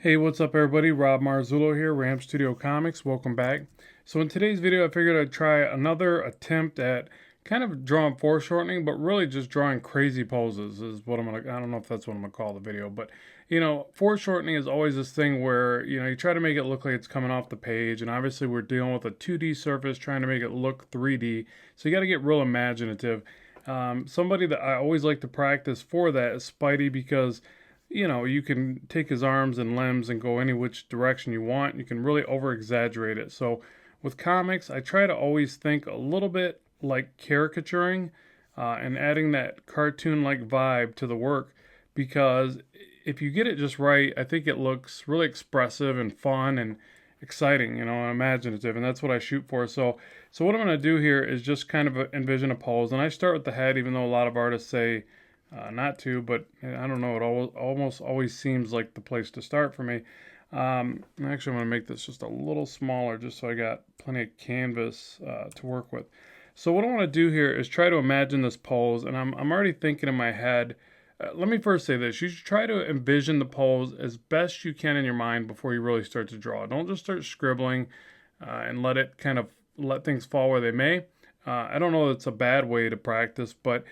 Hey, what's up everybody? Rob Marzullo here, Ram Studio Comics. Welcome back. So in today's video, I figured I'd try another attempt at kind of drawing foreshortening, but really just drawing crazy poses is what I don't know if that's what I'm gonna call the video, but foreshortening is always this thing where, you try to make it look like it's coming off the page, and obviously we're dealing with a 2D surface, trying to make it look 3D. So you got to get real imaginative. Somebody that I always like to practice for that is Spidey, because you can take his arms and limbs and go any which direction you want. You can really over exaggerate it. So with comics, I try to always think a little bit like caricaturing and adding that cartoon like vibe to the work, because if you get it just right, I think it looks really expressive and fun and exciting, and imaginative, and that's what I shoot for. So what I'm going to do here is just kind of envision a pose, and I start with the head, even though a lot of artists say not to, but I don't know, it almost always seems like the place to start for me. Actually, I'm going to make this just a little smaller just so I got plenty of canvas to work with. So what I want to do here is try to imagine this pose, and I'm already thinking in my head. Let me first say this. You should try to envision the pose as best you can in your mind before you really start to draw. Don't just start scribbling and let things fall where they may. I don't know that it's a bad way to practice, but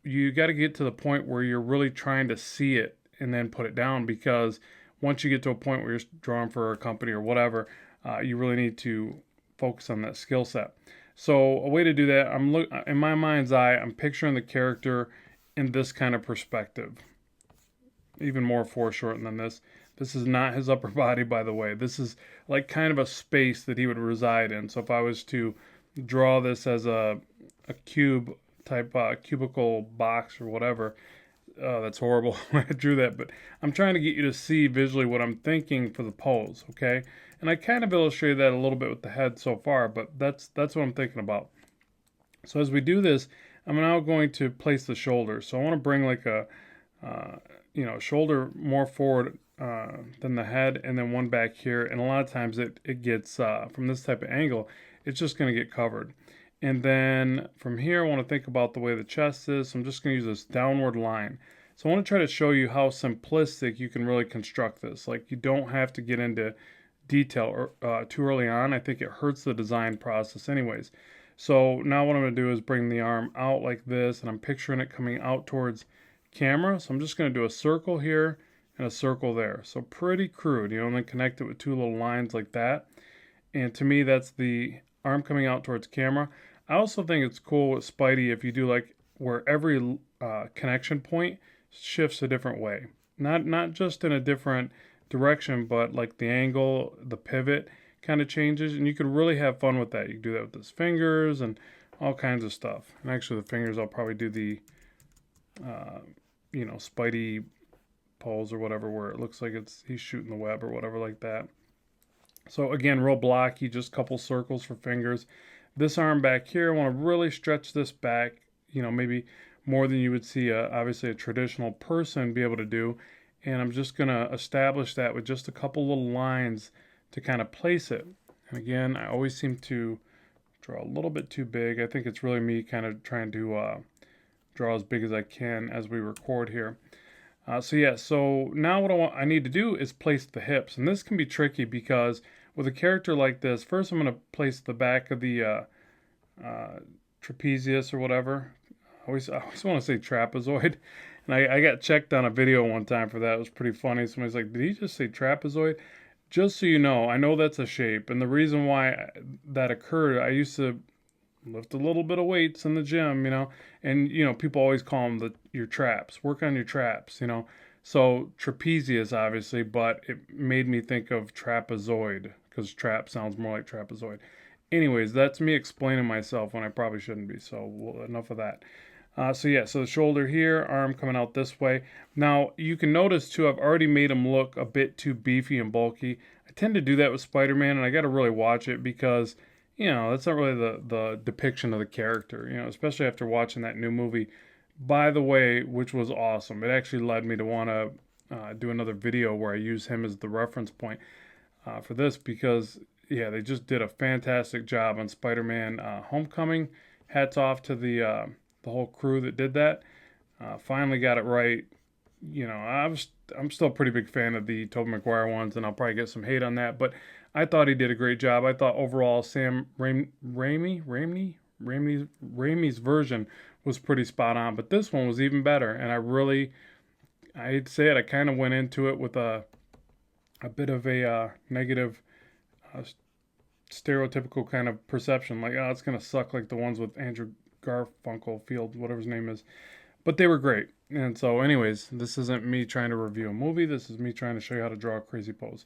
you got to get to the point where you're really trying to see it and then put it down, because once you get to a point where you're drawing for a company or whatever, you really need to focus on that skill set. So a way to do that, in my mind's eye, I'm picturing the character in this kind of perspective. Even more foreshortened than this. This is not his upper body, by the way. This is like kind of a space that he would reside in. So if I was to draw this as a cube type cubicle box or whatever. That's horrible when I drew that, but I'm trying to get you to see visually what I'm thinking for the pose, okay? And I kind of illustrated that a little bit with the head so far, but that's what I'm thinking about. So as we do this, I'm now going to place the shoulder. So I want to bring like a shoulder more forward than the head, and then one back here. And a lot of times it gets from this type of angle, it's just going to get covered. And then from here, I want to think about the way the chest is. So I'm just going to use this downward line. So I want to try to show you how simplistic you can really construct this. Like, you don't have to get into detail too early on. I think it hurts the design process anyways. So now what I'm going to do is bring the arm out like this, and I'm picturing it coming out towards camera. So I'm just going to do a circle here and a circle there. So pretty crude, and then connect it with two little lines like that. And to me, that's the arm coming out towards camera. I also think it's cool with Spidey if you do like where every connection point shifts a different way. Not just in a different direction, but like the angle, the pivot kind of changes, and you can really have fun with that. You can do that with his fingers and all kinds of stuff. And actually the fingers, I'll probably do the Spidey pose or whatever, where it looks like he's shooting the web or whatever like that. So again, real blocky, just a couple circles for fingers. This arm back here, I want to really stretch this back, maybe more than you would see obviously a traditional person be able to do. And I'm just going to establish that with just a couple little lines to kind of place it. And again, I always seem to draw a little bit too big. I think it's really me kind of trying to draw as big as I can as we record here. So now what I need to do is place the hips. And this can be tricky because with a character like this, first I'm going to place the back of the trapezius or whatever. I always want to say trapezoid. And I got checked on a video one time for that. It was pretty funny. Somebody's like, did he just say trapezoid? Just so you know, I know that's a shape. And the reason why that occurred, I used to lift a little bit of weights in the gym, and people always call them your traps. Work on your traps, So trapezius, obviously, but it made me think of trapezoid because trap sounds more like trapezoid. Anyways, that's me explaining myself when I probably shouldn't be. So enough of that. So the shoulder here, arm coming out this way. Now you can notice too, I've already made him look a bit too beefy and bulky. I tend to do that with Spider-Man, and I got to really watch it because that's not really the depiction of the character, especially after watching that new movie, by the way, which was awesome. It actually led me to want to do another video where I use him as the reference point for this, because, they just did a fantastic job on Spider-Man Homecoming. Hats off to the whole crew that did that. Finally got it right, you know, I'm still a pretty big fan of the Tobey Maguire ones, and I'll probably get some hate on that. But I thought he did a great job. I thought overall Raimi's version was pretty spot on, but this one was even better. And I hate to say it, I kind of went into it with a bit of a negative, uh, stereotypical kind of perception, like, oh, it's gonna suck like the ones with Andrew Garfunkel, Field, whatever his name is. But they were great. And so, anyways, this isn't me trying to review a movie. This is me trying to show you how to draw a crazy pose.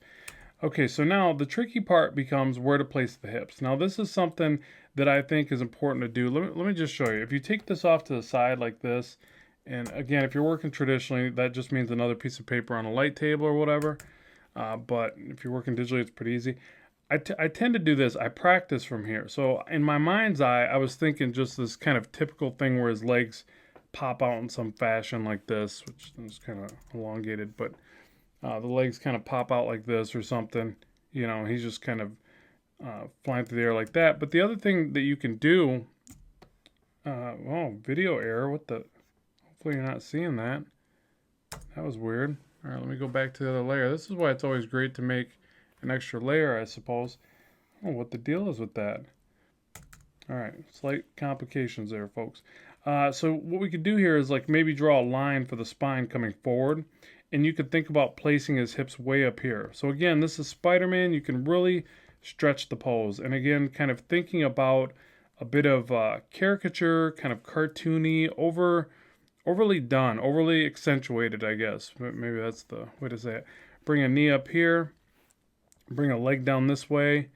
Okay, so now the tricky part becomes where to place the hips. Now, this is something that I think is important to do. Let me just show you. If you take this off to the side like this, and again, if you're working traditionally, that just means another piece of paper on a light table or whatever. But if you're working digitally, it's pretty easy. I tend to do this. I practice from here. So in my mind's eye, I was thinking just this kind of typical thing where his legs pop out in some fashion like this, which is kind of elongated, but the legs kind of pop out like this or something. You know, he's just kind of flying through the air like that. But the other thing that you can do, oh, video error. What the? Hopefully you're not seeing that. That was weird. All right, let me go back to the other layer. This is why it's always great to make an extra layer, I suppose. I don't know what the deal is with that. All right, slight complications there, folks. So what we could do here is like maybe draw a line for the spine coming forward, and you could think about placing his hips way up here. So again, this is Spider-Man. You can really stretch the pose, and again, kind of thinking about a bit of caricature, kind of cartoony, overly done, overly accentuated, I guess. Maybe that's the way to say it. Bring a knee up here, bring a leg down this way,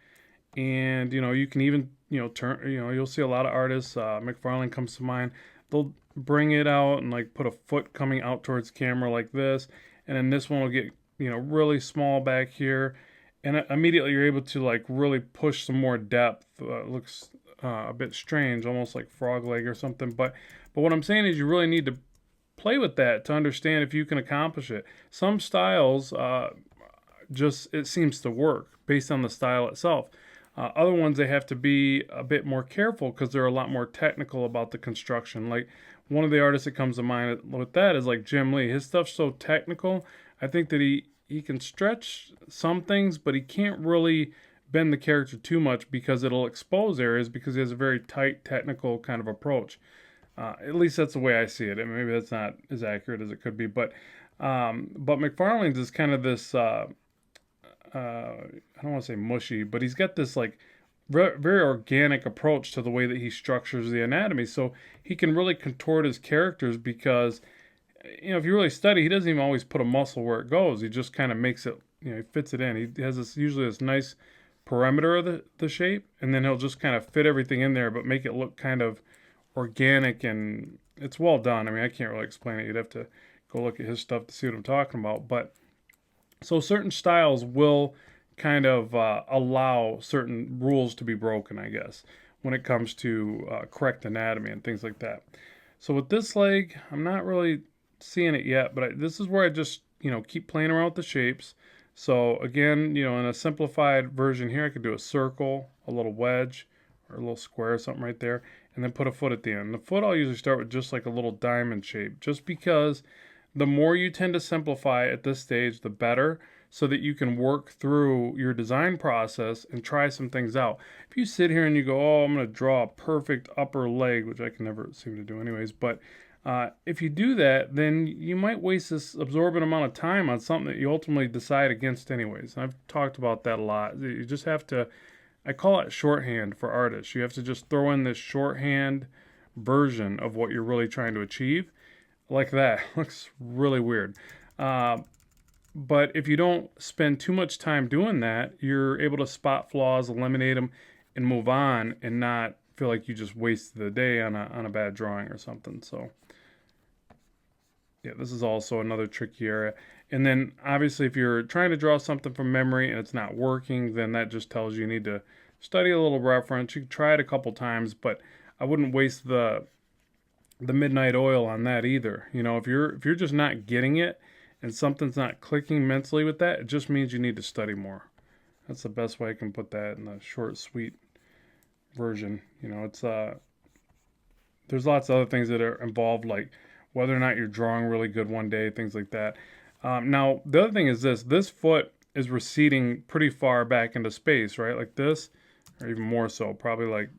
and you know, you can even, you know, turn, you know, you'll see a lot of artists, McFarlane comes to mind, they'll bring it out and like put a foot coming out towards camera like this, and then this one will get, you know, really small back here, and immediately you're able to like really push some more depth. It looks a bit strange, almost like frog leg or something, but what I'm saying is you really need to play with that to understand if you can accomplish it. Some styles, just it seems to work based on the style itself. Other ones, they have to be a bit more careful because they're a lot more technical about the construction. Like one of the artists that comes to mind with that is like Jim Lee. His stuff's so technical. I think that he can stretch some things, but he can't really bend the character too much because it'll expose areas because he has a very tight technical kind of approach. At least that's the way I see it. And maybe that's not as accurate as it could be, but McFarlane's is kind of this. I don't want to say mushy, but he's got this like very organic approach to the way that he structures the anatomy. So he can really contort his characters because, you know, if you really study, he doesn't even always put a muscle where it goes. He just kind of makes it, you know, he fits it in. He has this usually this nice perimeter of the shape, and then he'll just kind of fit everything in there, but make it look kind of organic, and it's well done. I mean, I can't really explain it. You'd have to go look at his stuff to see what I'm talking about. But so certain styles will kind of allow certain rules to be broken, I guess, when it comes to correct anatomy and things like that. So with this leg, I'm not really seeing it yet, but this is where I just, you know, keep playing around with the shapes. So again, you know, in a simplified version here, I could do a circle, a little wedge, or a little square or something right there, and then put a foot at the end. The foot I'll usually start with just like a little diamond shape, just because the more you tend to simplify at this stage, the better, so that you can work through your design process and try some things out. If you sit here and you go, oh, I'm going to draw a perfect upper leg, which I can never seem to do anyways, but if you do that, then you might waste this absorbent amount of time on something that you ultimately decide against anyways. And I've talked about that a lot. You just have to, I call it shorthand for artists. You have to just throw in this shorthand version of what you're really trying to achieve. Like that. Looks really weird. But if you don't spend too much time doing that, you're able to spot flaws, eliminate them, and move on, and not feel like you just wasted the day on a bad drawing or something. So yeah, this is also another tricky area. And then obviously if you're trying to draw something from memory and it's not working, then that just tells you need to study a little reference. You can try it a couple times, but I wouldn't waste the midnight oil on that either. You know, if you're just not getting it and something's not clicking mentally with that, it just means you need to study more. That's the best way I can put that in the short, sweet version. You know, it's there's lots of other things that are involved, like whether or not you're drawing really good one day, things like that. Now, the other thing is this foot is receding pretty far back into space, right? Like this, or even more so, probably like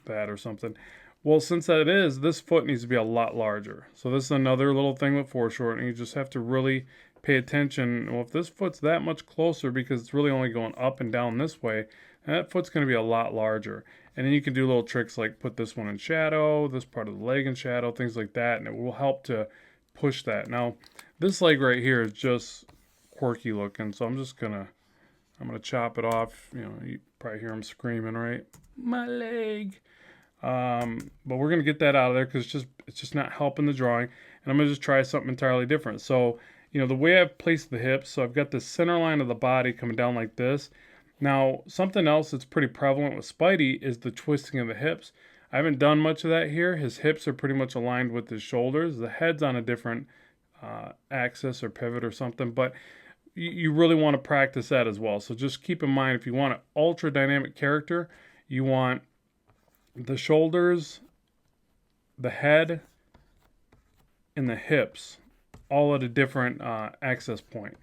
that or something. Well, since that is, this foot needs to be a lot larger. So this is another little thing with foreshortening. You just have to really pay attention. Well, if this foot's that much closer because it's really only going up and down this way, that foot's going to be a lot larger. And then you can do little tricks like put this one in shadow, this part of the leg in shadow, things like that, and it will help to push that. Now, this leg right here is just quirky looking, so I'm gonna chop it off. You know, you probably hear him screaming, right? My leg. But we're gonna get that out of there because it's just not helping the drawing, and I'm gonna just try something entirely different. So, you know, the way I've placed the hips, so I've got the center line of the body coming down like this. Now, something else that's pretty prevalent with Spidey is the twisting of the hips. I haven't done much of that here. His hips are pretty much aligned with his shoulders. The head's on a different axis or pivot or something, but you really want to practice that as well. So just keep in mind, if you want an ultra dynamic character, you want the shoulders, the head, and the hips all at a different access point,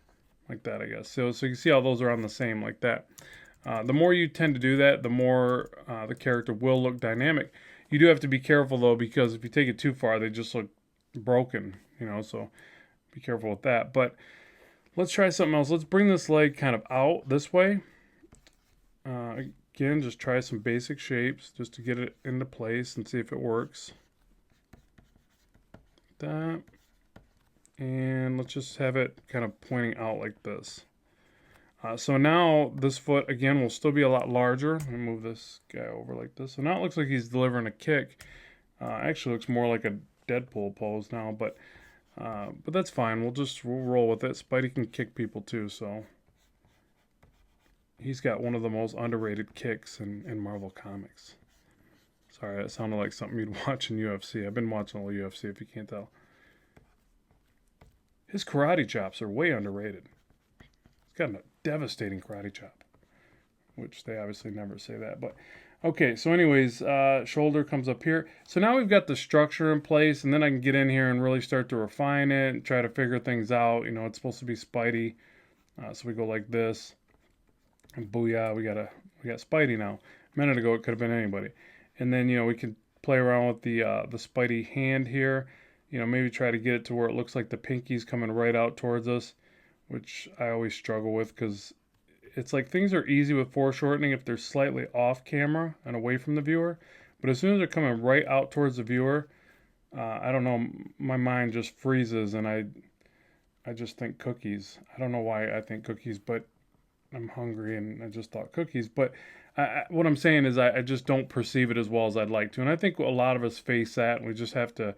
like that, I guess. So you can see how those are on the same, like that. The more you tend to do that, the more the character will look dynamic. You do have to be careful, though, because if you take it too far, they just look broken, you know, so be careful with that. But let's try something else. Let's bring this leg kind of out this way. Again, just try some basic shapes just to get it into place and see if it works. Like that. And let's just have it kind of pointing out like this. So now this foot, again, will still be a lot larger. Let me move this guy over like this. So now it looks like he's delivering a kick. Actually looks more like a Deadpool pose now, but that's fine. We'll roll with it. Spidey can kick people too, so he's got one of the most underrated kicks in Marvel Comics. Sorry, that sounded like something you'd watch in UFC. I've been watching all UFC, if you can't tell. His karate chops are way underrated. He's got a devastating karate chop, which they obviously never say that, but okay, so anyways, shoulder comes up here. So now we've got the structure in place, and then I can get in here and really start to refine it and try to figure things out. You know, it's supposed to be Spidey, so we go like this, and booyah, we got Spidey now. A minute ago, it could have been anybody. And then, you know, we can play around with the Spidey hand here. You know, maybe try to get it to where it looks like the pinky's coming right out towards us, which I always struggle with because it's like things are easy with foreshortening if they're slightly off camera and away from the viewer. But as soon as they're coming right out towards the viewer, I don't know, my mind just freezes and I just think cookies. I don't know why I think cookies, but I'm hungry and I just thought cookies. But what I'm saying is I just don't perceive it as well as I'd like to. And I think a lot of us face that, and we just have to,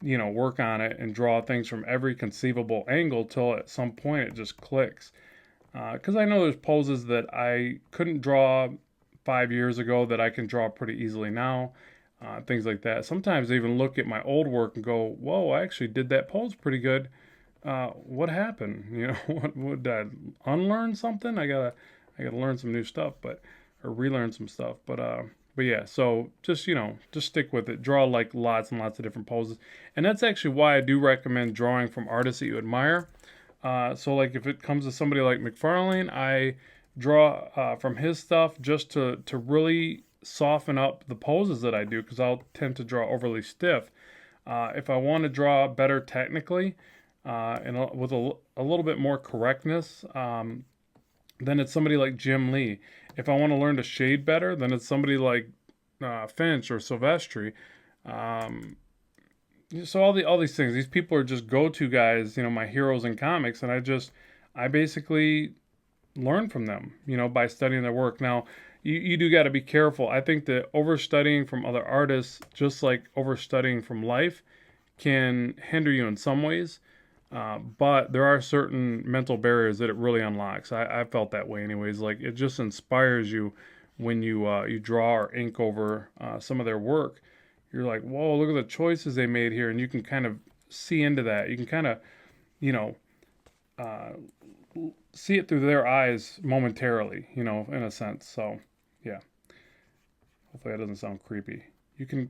you know, work on it and draw things from every conceivable angle till at some point it just clicks. Because I know there's poses that I couldn't draw 5 years ago that I can draw pretty easily now. Things like that. Sometimes I even look at my old work and go, whoa, I actually did that pose pretty good. What happened? You know, what did I unlearn something? I gotta learn some new stuff, or relearn some stuff. But yeah, so just, you know, just stick with it. Draw like lots and lots of different poses. And that's actually why I do recommend drawing from artists that you admire. So like if it comes to somebody like McFarlane, I draw from his stuff just to really soften up the poses that I do, because I'll tend to draw overly stiff. If I want to draw better technically, and with a little bit more correctness, then it's somebody like Jim Lee. If I want to learn to shade better, then it's somebody like Finch or Silvestri. So all these things, these people are just go-to guys, you know, my heroes in comics, and I basically learn from them, you know, by studying their work. Now, you do got to be careful. I think that overstudying from other artists, just like overstudying from life, can hinder you in some ways. But there are certain mental barriers that it really unlocks. I felt that way anyways. Like, it just inspires you when you draw or ink over some of their work. You're like, whoa, look at the choices they made here. And you can kind of see into that. You can kind of, you know, see it through their eyes momentarily, you know, in a sense. So, yeah. Hopefully that doesn't sound creepy. You can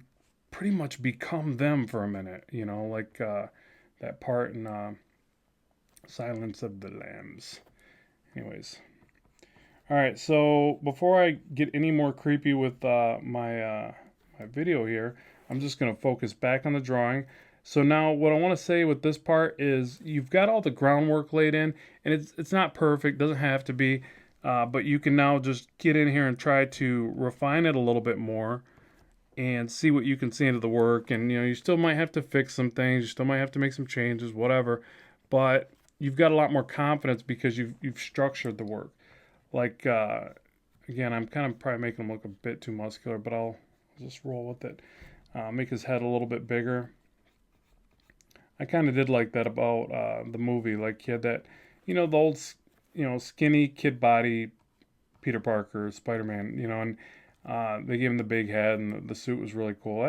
pretty much become them for a minute, you know, like that part in Silence of the Lambs. Anyways. All right, so before I get any more creepy with my video here, I'm just going to focus back on the drawing. So now what I want to say with this part is you've got all the groundwork laid in, and it's not perfect, doesn't have to be, but you can now just get in here and try to refine it a little bit more and see what you can see into the work. And you still might have to fix some things, you still might have to make some changes, whatever, but you've got a lot more confidence because you've structured the work. Like, again, I'm kind of probably making him look a bit too muscular, but I'll just roll with it. Make his head a little bit bigger. I kind of did like that about the movie. Like, he had that, the old, skinny kid body Peter Parker, Spider-Man, and they gave him the big head, and the suit was really cool.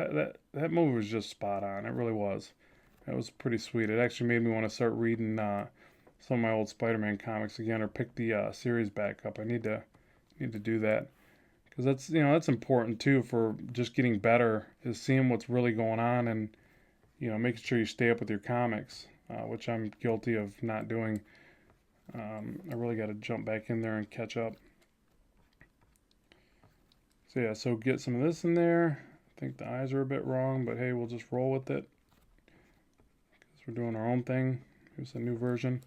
That movie was just spot on. It really was. That was pretty sweet. It actually made me want to start reading some of my old Spider-Man comics again, or pick the series back up. I need to do that, because that's important too for just getting better, is seeing what's really going on, and making sure you stay up with your comics, which I'm guilty of not doing. I really got to jump back in there and catch up. So yeah, so get some of this in there. I think the eyes are a bit wrong, but hey, we'll just roll with it because we're doing our own thing. Here's a new version.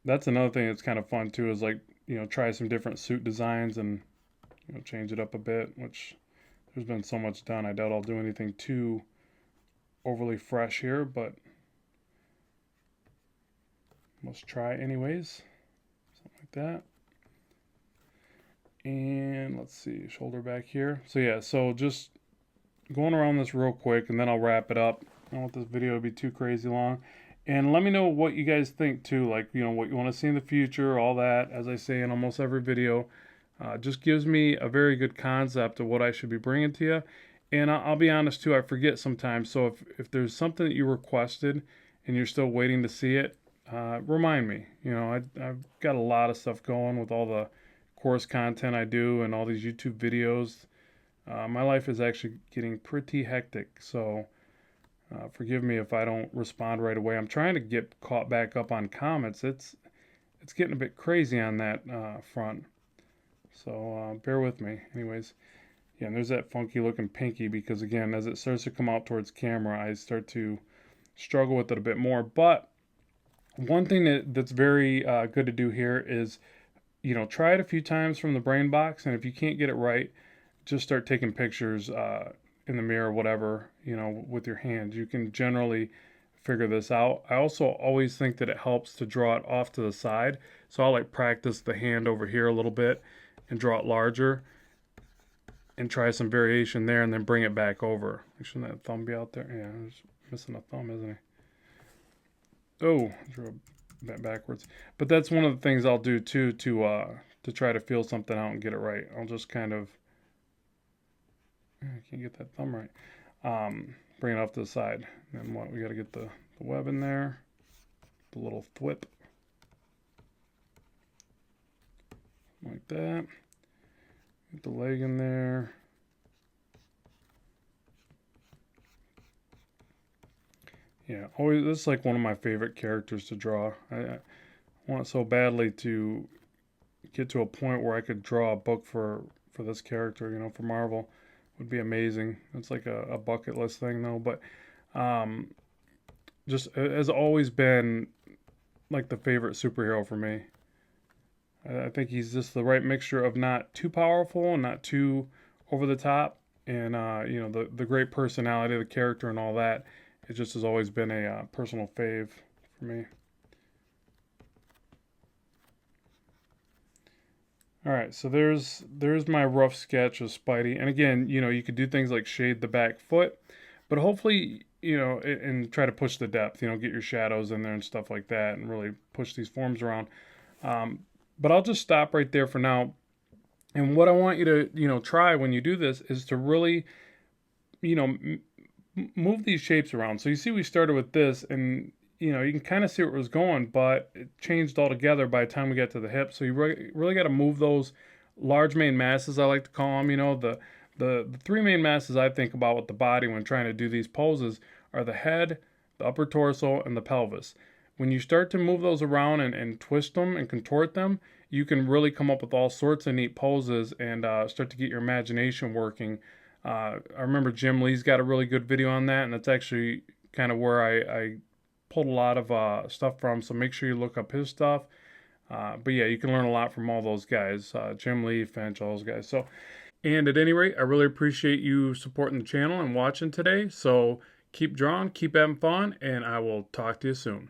That's another thing that's kind of fun too, is like, try some different suit designs and, change it up a bit, which there's been so much done. I doubt I'll do anything too overly fresh here, but let's try anyways. Something like that. And let's see, shoulder back here. So yeah, so just going around this real quick, and then I'll wrap it up. I don't want this video to be too crazy long. And let me know what you guys think too, like, what you want to see in the future, all that. As I say in almost every video, just gives me a very good concept of what I should be bringing to you. And I'll be honest too, I forget sometimes. So if there's something that you requested and you're still waiting to see it, remind me. I've got a lot of stuff going with all the course content I do and all these YouTube videos. My life is actually getting pretty hectic, so forgive me if I don't respond right away. I'm trying to get caught back up on comments. It's getting a bit crazy on that front, so bear with me. Anyways, yeah, and there's that funky looking pinky, because again, as it starts to come out towards camera, I start to struggle with it a bit more. But one thing that's very good to do here is, try it a few times from the brain box, and if you can't get it right, just start taking pictures in the mirror, whatever, with your hands. You can generally figure this out. I also always think that it helps to draw it off to the side. So I'll like practice the hand over here a little bit and draw it larger and try some variation there, and then bring it back over. Shouldn't that thumb be out there? Yeah, he's missing a thumb, isn't he? Oh, drew that backwards. But that's one of the things I'll do too, to try to feel something out and get it right. I'll just kind of, I can't get that thumb right. Bring it off to the side. And then what? We got to get the web in there. The little thwip. Like that. Get the leg in there. Yeah, always. This is like one of my favorite characters to draw. I want so badly to get to a point where I could draw a book for this character. For Marvel. Would be amazing. It's like a bucket list thing though, but just has always been like the favorite superhero for me. I think he's just the right mixture of not too powerful and not too over the top, and the great personality of the character and all that. It just has always been a personal fave for me. All right, so there's my rough sketch of Spidey. And again, you could do things like shade the back foot, but hopefully, and try to push the depth, get your shadows in there and stuff like that, and really push these forms around. But I'll just stop right there for now. And what I want you to, try when you do this is to really, move these shapes around. So you see we started with this, and you can kind of see where it was going, but it changed altogether by the time we got to the hip. So you really got to move those large main masses, I like to call them, the The three main masses I think about with the body when trying to do these poses are the head, the upper torso, and the pelvis. When you start to move those around and twist them and contort them, you can really come up with all sorts of neat poses and start to get your imagination working. I remember Jim Lee's got a really good video on that, and that's actually kind of where I pulled a lot of stuff from, so make sure you look up his stuff. But yeah, you can learn a lot from all those guys, Jim Lee, Finch, all those guys. So, and at any rate, I really appreciate you supporting the channel and watching today. So keep drawing, keep having fun, and I will talk to you soon.